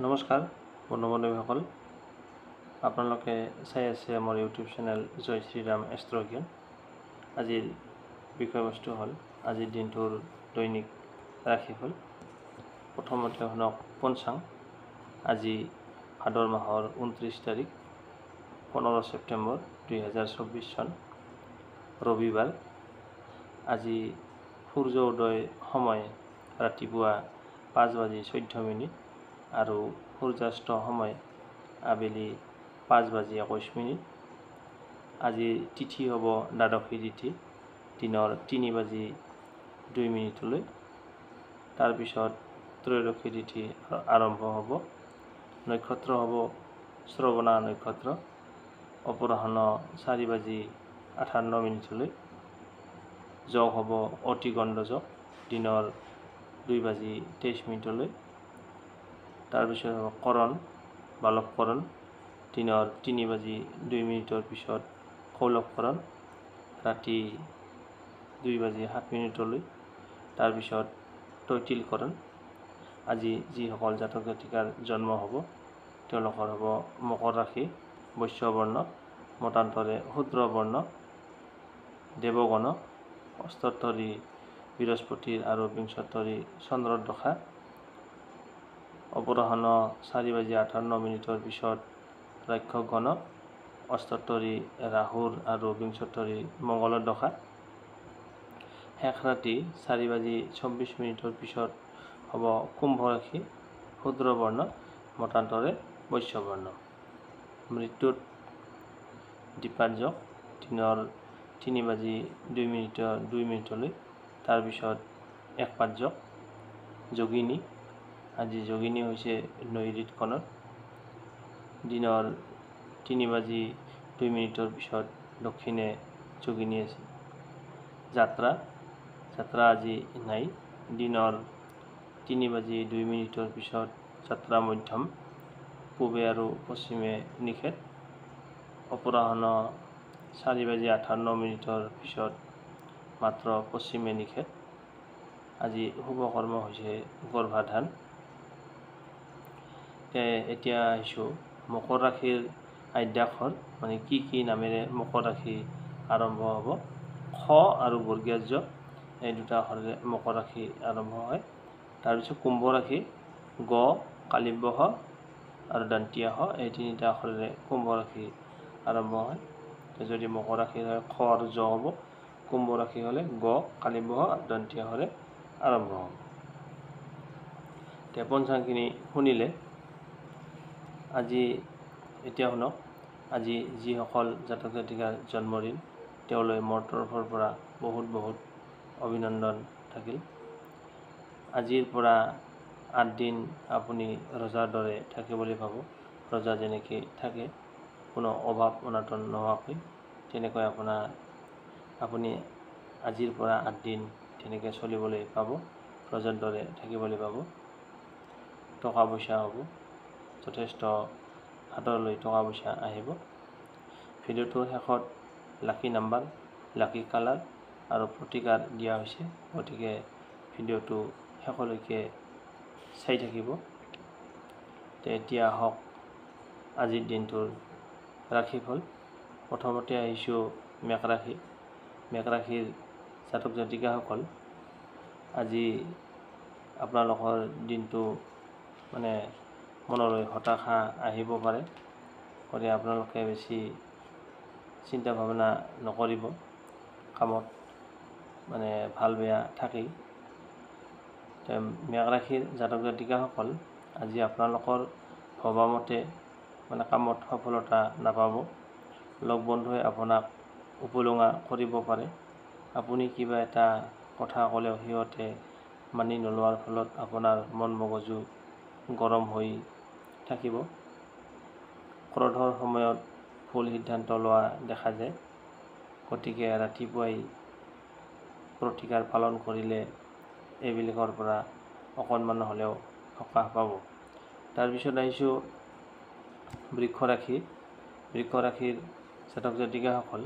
নমস্কাৰ বন্ধু বান্ধৱীসকল, আপোনালোকে চাই আছে আমাৰ ইউটিউব চেনেল জয় শ্ৰীৰাম এষ্ট্ৰজ্ঞান। আজিৰ বিষয়বস্তু হ'ল আজিৰ দিনটোৰ দৈনিক ৰাশিফল। প্ৰথমতে শুনক পঞ্চাং। আজি ভাদৰ মাহৰ 29 তাৰিখ 15 ছেপ্টেম্বৰ 2024 চন ৰবিবাৰ। আজি সূৰ্য উদয় সময় ৰাতিপুৱা 5:14 আৰু সূৰ্যাস্ত সময় আবেলি 5:21। আজি তিথি হ'ব দ্বাদশী তিথি, দিনৰ 3:02। তাৰপিছত ত্ৰয়োদশী তিথি আৰম্ভ হ'ব। নক্ষত্ৰ হ'ব শ্ৰৱণা নক্ষত্ৰ, অপৰাহ্ন 4:58। যোগ হ'ব অতিগণ্ড যোগ, দিনৰ 2:23। তাৰপিছত হ'ব কৰণ বালককৰণ, দিনৰ 3:02 পিছত কৌলভকৰণ, ৰাতি 2:07। তাৰপিছত তৈতিলকৰণ। আজি যিসকল জাতক জাতিকাৰ জন্ম হ'ব তেওঁলোকৰ হ'ব মকৰ ৰাশি, বৈশ্য বৰ্ণ, মতান্তৰে শূদ্ৰ বৰ্ণ, দেৱগণ, অষ্টোত্তৰী বৃহস্পতিৰ আৰু বিংশোত্তৰী চন্দ্ৰৰ দশা। অপৰাহ্ন 4:58 পিছত ৰাক্ষসগণ, অষ্টোত্তৰী ৰাহুৰ আৰু বিংশোত্তৰী মংগলৰ দশা। শেষ ৰাতি 4:24 পিছত হ'ব কুম্ভ ৰাশি, শূদ্ৰ বৰ্ণ, মতান্তৰে বৈশ্য বৰ্ণ। মৃত্যুত দ্বিপাদ, দিনৰ 3:02। তাৰপিছত একপাদ। যোগিনী। আজি যোগিনী হৈছে নৈৰিত কণত, দিনৰ 3:02 পিছত দক্ষিণে যোগিনী আছে। যাত্ৰা আজি নাই, দিনৰ 3:02 পিছত যাত্ৰা মধ্যম, পূবে আৰু পশ্চিমে নিষেধ। অপৰাহ্ন 4:58 পিছত মাত্ৰ পশ্চিমে নিষেধ। আজি শুভ কৰ্ম হৈছে গৰ্ভাধান। এতিয়া আহিছোঁ মকৰ ৰাশিৰ আদ্যাক্ষৰ, মানে কি নামেৰে মকৰ ৰাশি আৰম্ভ হ'ব। খ আৰু বৰ্গীয় এই দুটা আখৰেৰে মকৰ ৰাশি আৰম্ভ হয়। তাৰপিছত কুম্ভ ৰাশি, গ, কালিব্য শ আৰু দন্তীয়া শ, এই তিনিটা আখৰেৰে কুম্ভ ৰাশি আৰম্ভ হয়। যদি মকৰ ৰাশি হয় খ আৰু জ হ'ব, কুম্ভ ৰাশি হ'লে গ, কালিব্য শ আৰু দন্তীয়া শৰে আৰম্ভ হ'ব। এতিয়া পঞ্চাংখিনি শুনিলে। এতিয়া শুনক, আজি যিসকল জাতক জাতিকাৰ জন্মদিন তেওঁলৈ মোৰ তৰফৰ পৰা বহুত অভিনন্দন থাকিল। আজিৰ পৰা 8 দিন আপুনি ৰজাৰ দৰে থাকিবলৈ পাব। ৰজা যেনেকৈ থাকে, কোনো অভাৱ অনাটন নোহোৱাকৈ, তেনেকৈ আপুনি আজিৰ পৰা 8 দিন তেনেকৈ চলিবলৈ পাব, ৰজাৰ দৰে থাকিবলৈ পাব। টকা পইচা হ'ব, যথেষ্ট হাতলৈ টকা পইচা আহিব। ভিডিঅ'টোৰ শেষত লাকি নাম্বাৰ, লাকি কালাৰ আৰু প্ৰতিকাৰ দিয়া হৈছে, গতিকে ভিডিঅ'টো শেষলৈকে চাই থাকিব। এতিয়া আহক আজিৰ দিনটোৰ ৰাশিফল। প্ৰথমতে আহিছোঁ মেষ ৰাশি। মেষ ৰাশিৰ জাতক জাতিকাসকল, আজি আপোনালোকৰ দিনটো মনলৈ হতাশা আহিব পাৰে, গতিকে আপোনালোকে বেছি চিন্তা ভাৱনা নকৰিব। কামত ভাল বেয়া থাকেই। মেষ ৰাশিৰ জাতক জাতিকাসকল, আজি আপোনালোকৰ ভবামতে কামত সফলতা নাপাব। লগ বন্ধুৱে আপোনাক উপলুঙা কৰিব পাৰে। আপুনি কিবা এটা কথা ক'লেও সিহঁতে মানি নোলোৱাৰ ফলত আপোনাৰ মন মগজু গৰম হৈ থাকিব। ক্ৰোধৰ সময়ত ভুল সিদ্ধান্ত লোৱা দেখা যায়, গতিকে ৰাতিপুৱাই প্ৰতিকাৰ পালন কৰিলে এইবিলাকৰ পৰা অকণমান হ'লেও সকাহ পাব। তাৰপিছত আহিছোঁ বৃষ ৰাশি। বৃষ ৰাশিৰ জাতক জাতিকাসকল,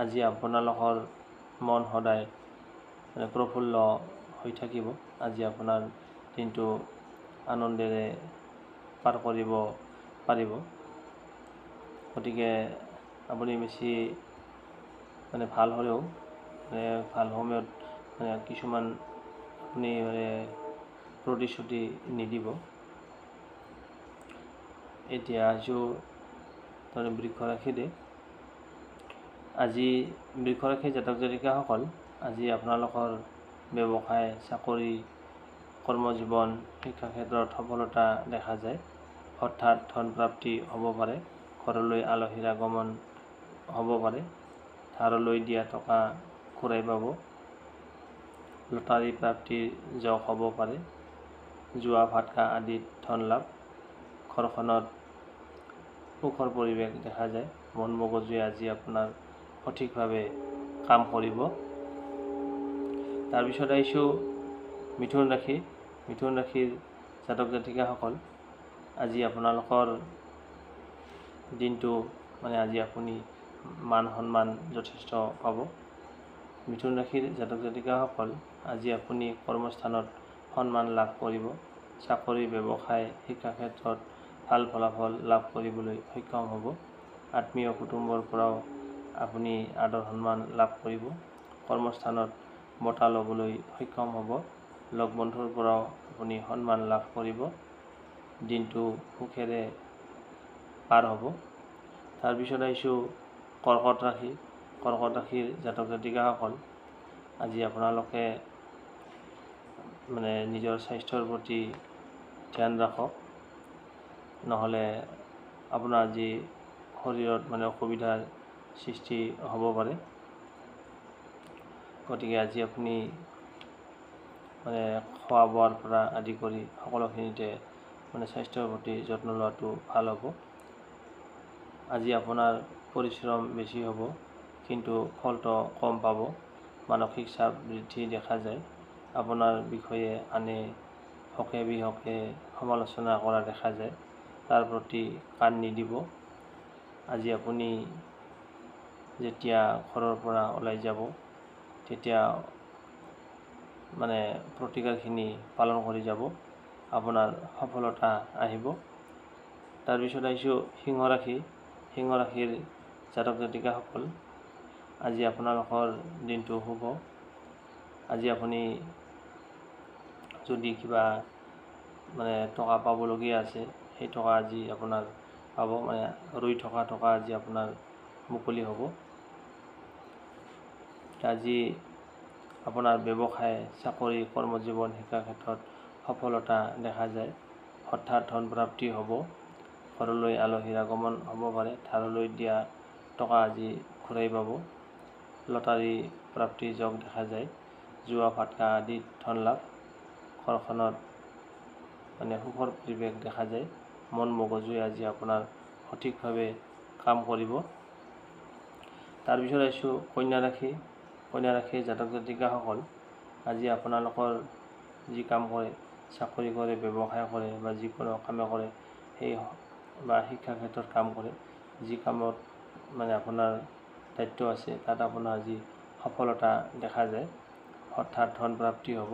আজি আপোনালোকৰ মন সদায় প্ৰফুল্ল হৈ থাকিব। আজি আপোনাৰ দিনটো আনন্দেৰে পাৰ কৰিব পাৰিব। গতিকে আপুনি বেছি ভাল হ'লেও ভাল সময়ত কিছুমান আপুনি প্ৰতিশ্ৰুতি নিদিব। এতিয়া আহিছোঁ বৃক্ষ ৰাশিৰে। আজি বৃক্ষ ৰাশিৰ জাতক জাতিকাসকল, আজি আপোনালোকৰ ব্যৱসায়, চাকৰি, কৰ্মজীৱন, শিক্ষা ক্ষেত্ৰত সফলতা দেখা যায়। হঠাৎ ধন প্ৰাপ্তি হ'ব পাৰে। ঘৰলৈ আলহীৰ আগমন হ'ব পাৰে। ধাৰলৈ দিয়া টকা ঘূৰাই পাব। লটাৰী প্ৰাপ্তিৰ যোগ হ'ব পাৰে। জুৱা ভাটকা আদিত ধন লাভ। ঘৰখনত সুখৰ পৰিৱেশ দেখা যায়। মন মগজুৱে আজি আপোনাৰ সঠিকভাৱে কাম কৰিব। তাৰপিছত আহিছোঁ মিথুন ৰাশি। মিথুন ৰাশিৰ জাতক জাতিকাসকল, আজি আপোনালোকৰ দিনটো আজি আপুনি মান সন্মান যথেষ্ট পাব। মিথুন ৰাশিৰ জাতক জাতিকাসকল, আজি আপুনি কৰ্মস্থানত সন্মান লাভ কৰিব। চাকৰি, ব্যৱসায়, শিক্ষা ক্ষেত্ৰত ভাল ফলাফল লাভ কৰিবলৈ সক্ষম হ'ব। আত্মীয় কুটুম্বৰ পৰাও আপুনি আদৰ সন্মান লাভ কৰিব। কৰ্মস্থানত বঁটা ল'বলৈ সক্ষম হ'ব। লগ বন্ধুৰ পৰাও আপুনি সন্মান লাভ কৰিব। দিনটো সুখেৰে পাৰ হ'ব। তাৰপিছত আহিছোঁ কৰ্কট ৰাশি। কৰ্কট ৰাশিৰ জাতক জাতিকাসকল, আজি আপোনালোকে নিজৰ স্বাস্থ্যৰ প্ৰতি ধ্যান ৰাখক, নহ'লে আপোনাৰ আজি শৰীৰত অসুবিধাৰ সৃষ্টি হ'ব পাৰে। গতিকে আজি আপুনি খোৱা বোৱাৰ পৰা আদি কৰি সকলোখিনিতে স্বাস্থ্যৰ প্ৰতি যত্ন লোৱাটো ভাল হ'ব। আজি আপোনাৰ পৰিশ্ৰম বেছি হ'ব, কিন্তু ফলটো কম পাব। মানসিক চাপ বৃদ্ধি দেখা যায়। আপোনাৰ বিষয়ে আনে হকে বিহকে সমালোচনা কৰা দেখা যায়। তাৰ প্ৰতি কাণ নিদিব। আজি আপুনি যেতিয়া ঘৰৰ পৰা ওলাই যাব, তেতিয়া প্ৰতিকাৰখিনি পালন কৰি যাব, আপোনাৰ সফলতা আহিব। তাৰপিছত আহিছোঁ সিংহ ৰাশি। সিংহ ৰাশিৰ জাতক জাতিকাসকল, আজি আপোনালোকৰ দিনটো শুভ। আজি আপুনি যদি কিবা টকা পাবলগীয়া আছে, সেই টকা আজি আপোনাৰ পাব। ৰৈ থকা টকা আজি আপোনাৰ মুকলি হ'ব। আজি আপোনাৰ ব্যৱসায়, চাকৰি, কৰ্মজীৱন, শিক্ষা ক্ষেত্ৰত সফলতা দেখা যায়। হঠাৎ ধন প্ৰাপ্তি হ'ব। ঘৰলৈ আলহীৰ আগমন হ'ব পাৰে। ধাৰলৈ দিয়া টকা আজি ঘূৰাই পাব। লটাৰী প্ৰাপ্তিৰ যোগ দেখা যায়। জুৱা ভাটকা আদিত ধন লাভ। ঘৰখনত সুখৰ পৰিৱেশ দেখা যায়। মন মগজুৱে আজি আপোনাৰ সঠিকভাৱে কাম কৰিব। তাৰপিছত আহিছোঁ কন্যা ৰাশি। কন্যা ৰাশিৰ জাতক জাতিকাসকল, আজি আপোনালোকৰ যি কাম কৰে, চাকৰি কৰে, ব্যৱসায় কৰে বা যিকোনো কামে কৰে, সেই বা শিক্ষা ক্ষেত্ৰত কাম কৰে, যি কামত আপোনাৰ দায়িত্ব আছে, তাত আপোনাৰ আজি সফলতা দেখা যায়। হঠাৎ ধন প্ৰাপ্তি হ'ব।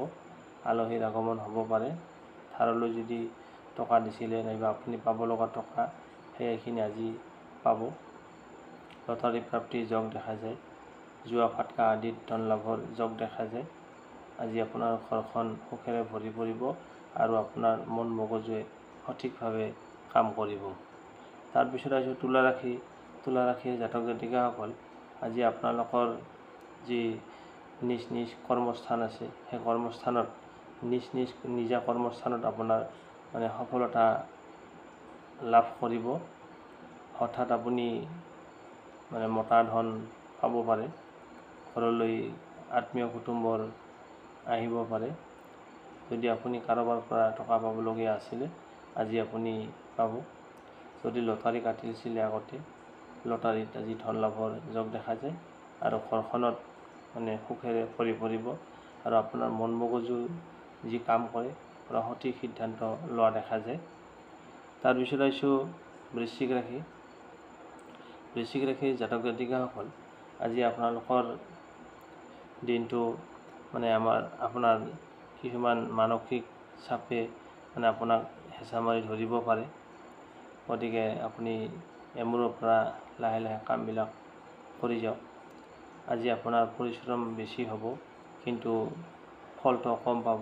আলহীৰ আগমন হ'ব পাৰে। ধাৰলৈ যদি টকা দিছিলে, নাইবা আপুনি পাব লগা টকা, সেইখিনি আজি পাব। লটাৰী প্ৰাপ্তিৰ যোগ দেখা যায়। জুৱা ভাটকা আদিত ধন লাভৰ যোগ দেখা যায়। আজি আপোনাৰ ঘৰখন সুখেৰে ভৰি পৰিব আৰু আপোনাৰ মন মগজুৱে সঠিকভাৱে কাম কৰিব। তাৰপিছত আহিছোঁ তুলা ৰাশি। তুলা ৰাশিৰ জাতক জাতিকাসকল, আজি আপোনালোকৰ যি নিজ নিজ কৰ্মস্থান আছে, সেই কৰ্মস্থানত নিজা কৰ্মস্থানত আপোনাৰ সফলতা লাভ কৰিব। হঠাৎ আপুনি মতা ধন পাব পাৰে। ঘৰলৈ আত্মীয় কুটুম্বৰ আহিব পাৰে। যদি আপুনি কাৰোবাৰ পৰা টকা পাবলগীয়া আছিলে, আজি আপুনি পাব। যদি লটাৰী কাটিছিলে আগতে, লটাৰীত আজি ধন লাভৰ যোগ দেখা যায় আৰু ঘৰখনত সুখেৰে ভৰি পৰিব আৰু আপোনাৰ মন মগজু যি কাম কৰে, সঠিক সিদ্ধান্ত লোৱা দেখা যায়। তাৰপিছত আহিছোঁ বৃশ্চিক ৰাশি। বৃশ্চিক ৰাশিৰ জাতক জাতিকাসকল, আজি আপোনালোকৰ দিনটো আপোনাৰ কিছুমান মানসিক চাপে আপোনাক হেঁচা মাৰি ধৰিব পাৰে। গতিকে আপুনি এমূৰৰ পৰা লাহে লাহে কামবিলাক কৰি যাওক। আজি আপোনাৰ পৰিশ্ৰম বেছি হ'ব, কিন্তু ফলটো কম পাব।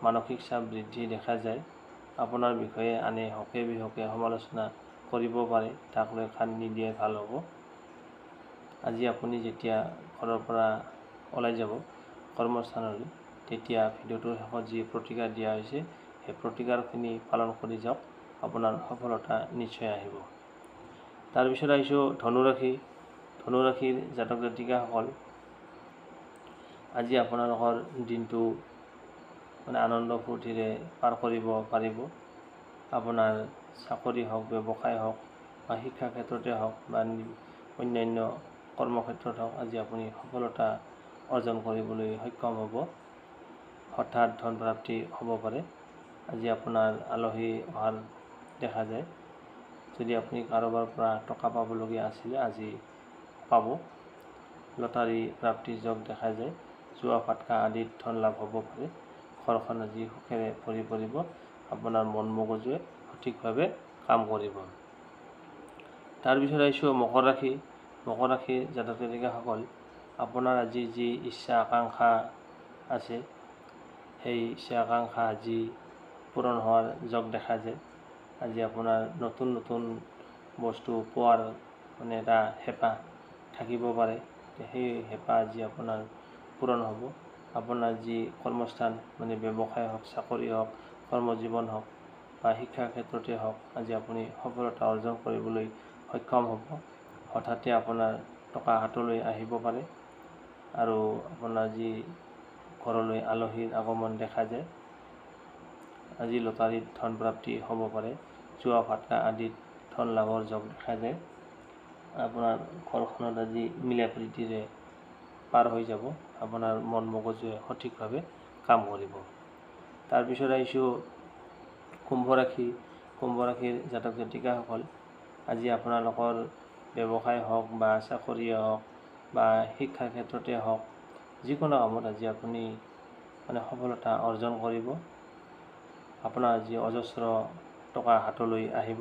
মানসিক চাপ বৃদ্ধি দেখা যায়। আপোনাৰ বিষয়ে আনে হকে বিহকে সমালোচনা কৰিব পাৰে, তাক লৈ কাণ নিদিয়াই ভাল হ'ব। আজি আপুনি যেতিয়া ঘৰৰ পৰা ওলাই যাব কৰ্মস্থানলৈ, তেতিয়া ভিডিঅ'টোৰ শেষত যি প্ৰতিকাৰ দিয়া হৈছে সেই প্ৰতিকাৰখিনি পালন কৰি যাওক, আপোনাৰ সফলতা নিশ্চয় আহিব। তাৰপিছত আহিছোঁ ধনুৰাশি। ধনুৰাশিৰ জাতক জাতিকাসকল, আজি আপোনালোকৰ দিনটো আনন্দ ফূৰ্তিৰে পাৰ কৰিব পাৰিব। আপোনাৰ চাকৰি হওক, ব্যৱসায় হওক বা শিক্ষা ক্ষেত্ৰতে হওক বা অন্যান্য কৰ্মক্ষেত্ৰত হওক, আজি আপুনি সফলতা অৰ্জন কৰিবলৈ সক্ষম হ'ব। হঠাৎ ধন প্ৰাপ্তি হ'ব পাৰে। আজি আপোনাৰ আলহী অহাৰ দেখা যায়। যদি আপুনি কাৰোবাৰ পৰা টকা পাবলগীয়া আছিলে, আজি পাব। লটাৰী প্ৰাপ্তিৰ যোগ দেখা যায়। জুৱা ফাটকা আদিত ধন লাভ হ'ব পাৰে। ঘৰখন আজি সুখেৰে ভৰি পৰিব। আপোনাৰ মন মগজুৱে সঠিকভাৱে কাম কৰিব। তাৰপিছত আহিছোঁ মকৰ ৰাশি। মকৰ ৰাশিৰ জাতক জাতিকাসকল, আপোনাৰ আজি যি ইচ্ছা আকাংক্ষা আছে, সেই ইচ্ছা আকাংক্ষা আজি পূৰণ হোৱাৰ যোগ দেখা যায়। আজি আপোনাৰ নতুন নতুন বস্তু পোৱাৰ এটা হেঁপাহ থাকিব পাৰে। সেই হেঁপাহ আজি আপোনাৰ পূৰণ হ'ব। আপোনাৰ যি কৰ্মস্থান ব্যৱসায় হওক, চাকৰি হওক, কৰ্মজীৱন হওক বা শিক্ষা ক্ষেত্ৰতে হওক, আজি আপুনি সফলতা অৰ্জন কৰিবলৈ সক্ষম হ'ব। হঠাতে আপোনাৰ টকা হাতলৈ আহিব পাৰে আৰু আপোনাৰ যি ঘৰলৈ আলহীৰ আগমন দেখা যায়। আজি লটাৰীত ধন প্ৰাপ্তি হ'ব পাৰে। জুৱা ফাটকা আদিত ধন লাভৰ যোগ দেখা যায়। আপোনাৰ ঘৰখনত আজি মিলা প্ৰীতিৰে পাৰ হৈ যাব। আপোনাৰ মন মগজুৱে সঠিকভাৱে কাম কৰিব। তাৰপিছত আহিছোঁ কুম্ভ ৰাশি। কুম্ভ ৰাশিৰ জাতক জাতিকাসকল, আজি আপোনালোকৰ ব্যৱসায় হওক বা চাকৰিয়ে হওক বা শিক্ষাৰ ক্ষেত্ৰতে হওক, যিকোনো কামত আজি আপুনি সফলতা অৰ্জন কৰিব। আপোনাৰ যি অজস্ৰ টকা হাতলৈ আহিব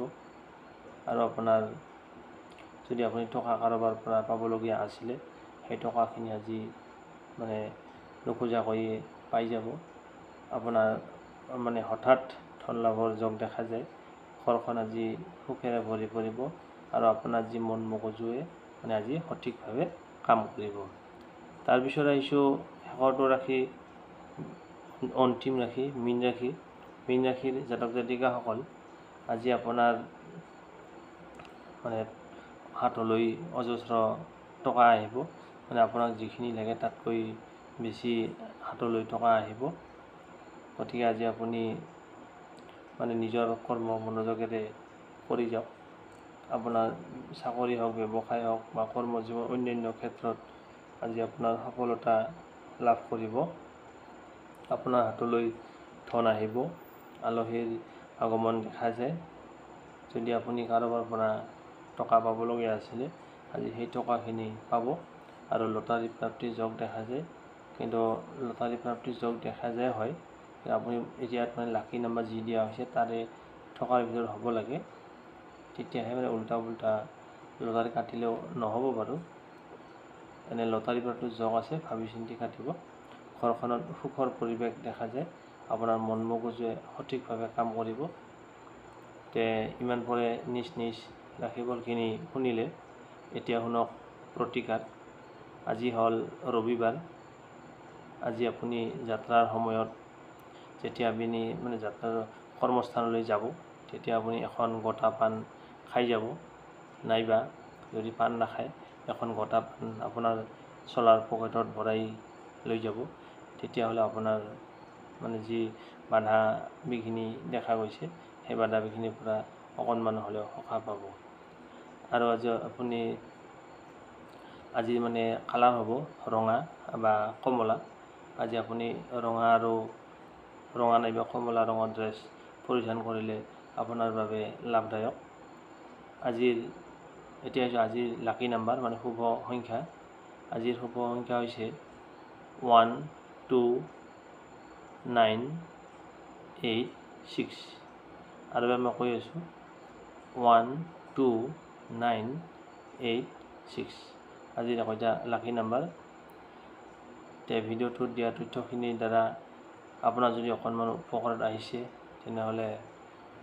আৰু আপোনাৰ যদি আপুনি টকা কাৰোবাৰ পৰা পাবলগীয়া আছিলে, সেই টকাখিনি আজি নোখোজাকৈয়ে পাই যাব। আপোনাৰ হঠাৎ ধন লাভৰ যোগ দেখা যায়। ঘৰখন আজি সুখেৰে ভৰি পৰিব আৰু আপোনাৰ যি মন মগজুৱে আজি সঠিকভাৱে কাম কৰিব। তাৰপিছত আহিছোঁ শেষৰটো ৰাশি, অন্তিম ৰাশি মীন ৰাশি। মীন ৰাশিৰ জাতক জাতিকাসকল, আজি আপোনাৰ হাতলৈ অজস্ৰ টকা আহিব। আপোনাক যিখিনি লাগে তাতকৈ বেছি হাতলৈ টকা আহিব। গতিকে আজি আপুনি নিজৰ কৰ্ম মনোযোগেৰে কৰি যাওক। আপোনাৰ চাকৰি হওক, ব্যৱসায় হওক বা কৰ্মজীৱন অন্যান্য ক্ষেত্ৰত আজি আপোনাৰ সফলতা লাভ কৰিব। আপোনাৰ হাতলৈ ধন আহিব। আলহীৰ আগমন দেখা যায়। যদি আপুনি কাৰোবাৰ পৰা টকা পাবলগীয়া আছিলে, আজি সেই টকাখিনি পাব আৰু লটাৰী প্ৰাপ্তিৰ যোগ দেখা যায়। কিন্তু লটাৰী প্ৰাপ্তিৰ যোগ দেখা যায় হয়, আপুনি ইয়াত লাকি নাম্বাৰ যি দিয়া হৈছে তাৰে থকাৰ ভিতৰত হ'ব লাগে। তেতিয়াহে উল্টা পুল্টা লটাৰী কাটিলেও নহ'ব বাৰু। এনে লটাৰী প্ৰাপ্তিৰ যোগ আছে, ভাবি চিন্তি কাটিব। ঘৰখনত সুখৰ পৰিৱেশ দেখা যায়। আপোনাৰ মন মগজুৱে সঠিকভাৱে কাম কৰিব। ইমান পৰে নিজ নিজ ৰাশিফলখিনি শুনিলে। এতিয়া শুনক প্ৰতিকাৰ। আজি হ'ল ৰবিবাৰ। আজি আপুনি যাত্ৰাৰ সময়ত যেতিয়া আপুনি যাত্ৰাৰ কৰ্মস্থানলৈ যাব, তেতিয়া আপুনি এখন গোটা পাণ খাই যাব, নাইবা যদি পাণ নাখায় এখন গোটা পাণ আপোনাৰ চলাৰ পকেটত ভৰাই লৈ যাব। তেতিয়াহ'লে আপোনাৰ যি বাধা বিঘিনি দেখা গৈছে, সেই বাধা বিঘিনিৰ পৰা অকণমান হ'লেও সকাহ পাব। আৰু আজি কালাৰ হ'ব ৰঙা বা কমলা। আজি আপুনি ৰঙা নাইবা কমলা ৰঙৰ ড্ৰেছ পৰিধান কৰিলে আপোনাৰ বাবে লাভদায়ক। আজিৰ লাকি নাম্বাৰ শুভ সংখ্যা। আজিৰ শুভ সংখ্যা হৈছে 1, 2, 9, 8, 6। আৰু এবাৰ মই কৈ আছোঁ 12986 আজিৰ এটা লাকি নাম্বাৰ। ভিডিঅ'টোত দিয়া তথ্যখিনিৰ দ্বাৰা আপোনাৰ যদি অকণমান উপকাৰত আহিছে তেনেহ'লে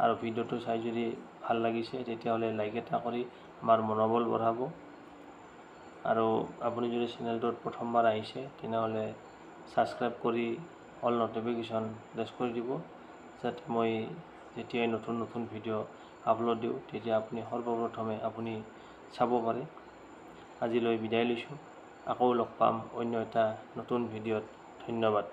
আৰু ভিডিঅ'টো চাই যদি ভাল লাগিছে তেতিয়াহ'লে লাইক এটা কৰি আমাৰ মনোবল বঢ়াব। আৰু আপুনি যদি চেনেলটোত প্ৰথমবাৰ আহিছে তেনেহ'লে ছাবস্ক্ৰাইব কৰি অল নটিফিকেশ্যন প্ৰেছ কৰি দিব, যাতে মই যেতিয়াই নতুন নতুন ভিডিঅ' আপলোড দিওঁ তেতিয়া আপুনি সৰ্বপ্ৰথমে আপুনি চাব পাৰে। আজিলৈ বিদায় লৈছোঁ, আকৌ লগ পাম অন্য এটা নতুন ভিডিঅ'ত। ধন্যবাদ।